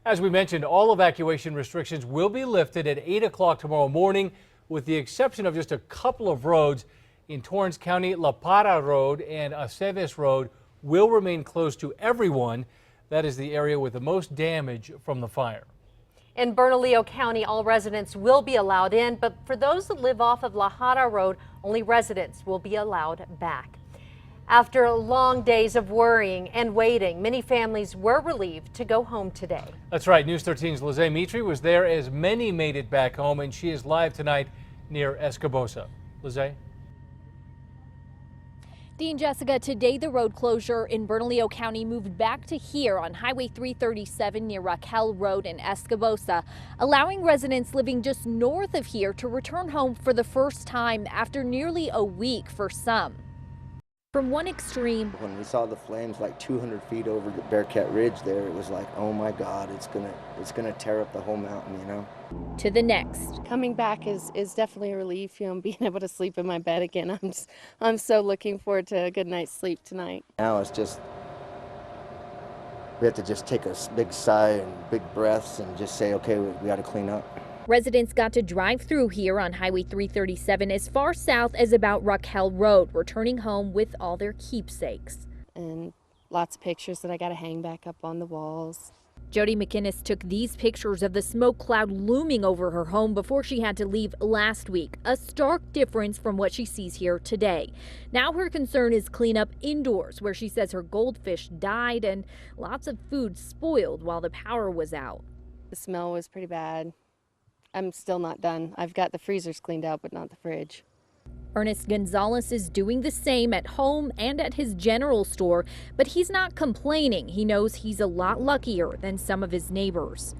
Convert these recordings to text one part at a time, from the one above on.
As we mentioned, all evacuation restrictions will be lifted at 8 o'clock tomorrow morning, with the exception of just a couple of roads in Torrance County. La Para Road and Aceves Road will remain closed to everyone. That is the area with the most damage from the fire. In Bernalillo County, all residents will be allowed in, but for those that live off of La Jara Road, only residents will be allowed back. After long days of worrying and waiting, many families were relieved to go home today. That's right. News 13's Lizzie Mitri was there as many made it back home, and she is live tonight near Escobosa. Lizzie? Dean, Jessica, today the road closure in Bernalillo County moved back to here on Highway 337 near Raquel Road in Escobosa, allowing residents living just north of here to return home for the first time after nearly a week for some. From one extreme, when we saw the flames like 200 feet over the Bearcat Ridge there, it was like, oh my God, it's gonna tear up the whole mountain, you know? To the next. Coming back is definitely a relief, being able to sleep in my bed again. I'm so looking forward to a good night's sleep tonight. Now it's just, we have to just take a big sigh and big breaths and just say, okay, we got to clean up. Residents got to drive through here on Highway 337 as far south as about Raquel Road, returning home with all their keepsakes. And lots of pictures that I got to hang back up on the walls. Jody McInnes took these pictures of the smoke cloud looming over her home before she had to leave last week, a stark difference from what she sees here today. Now her concern is cleanup indoors, where she says her goldfish died and lots of food spoiled while the power was out. The smell was pretty bad. I'm still not done. I've got the freezers cleaned out, but not the fridge. Ernest Gonzalez is doing the same at home and at his general store, but he's not complaining. He knows he's a lot luckier than some of his neighbors.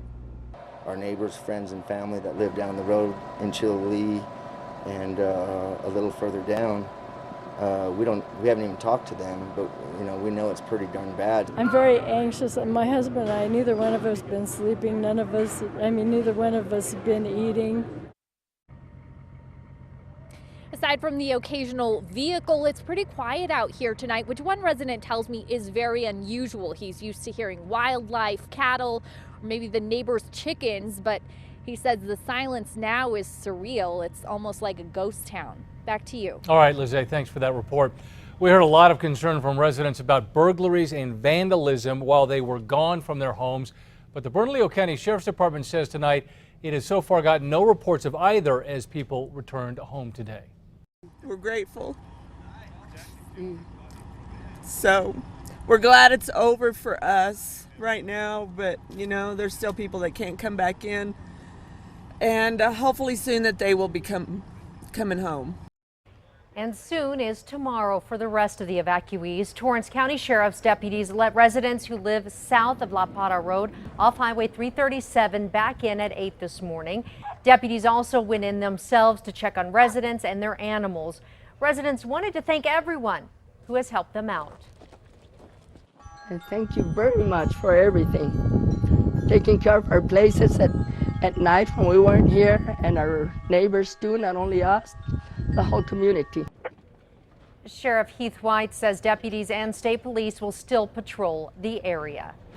Our neighbors, friends, and family that live down the road in Chile and a little further down, we haven't even talked to them, but we know it's pretty darn bad. I'm very anxious. My husband and I, neither one of us been sleeping. Neither one of us have been eating. Aside from the occasional vehicle, it's pretty quiet out here tonight, which one resident tells me is very unusual. He's used to hearing wildlife, cattle, or maybe the neighbor's chickens, but he says the silence now is surreal. It's almost like a ghost town. Back to you. All right, Lizzie, thanks for that report. We heard a lot of concern from residents about burglaries and vandalism while they were gone from their homes. But the Bernalillo County Sheriff's Department says tonight it has so far gotten no reports of either as people returned home today. We're grateful. So we're glad it's over for us right now, but there's still people that can't come back in, and hopefully soon that they will be coming home. And soon is tomorrow for the rest of the evacuees. Torrance County Sheriff's deputies let residents who live south of La Para Road off Highway 337 back in at 8 this morning. Deputies also went in themselves to check on residents and their animals. Residents wanted to thank everyone who has helped them out. And thank you very much for everything. Taking care of our places at night when we weren't here, and our neighbors too, not only us, the whole community. Sheriff Heath White says deputies and state police will still patrol the area.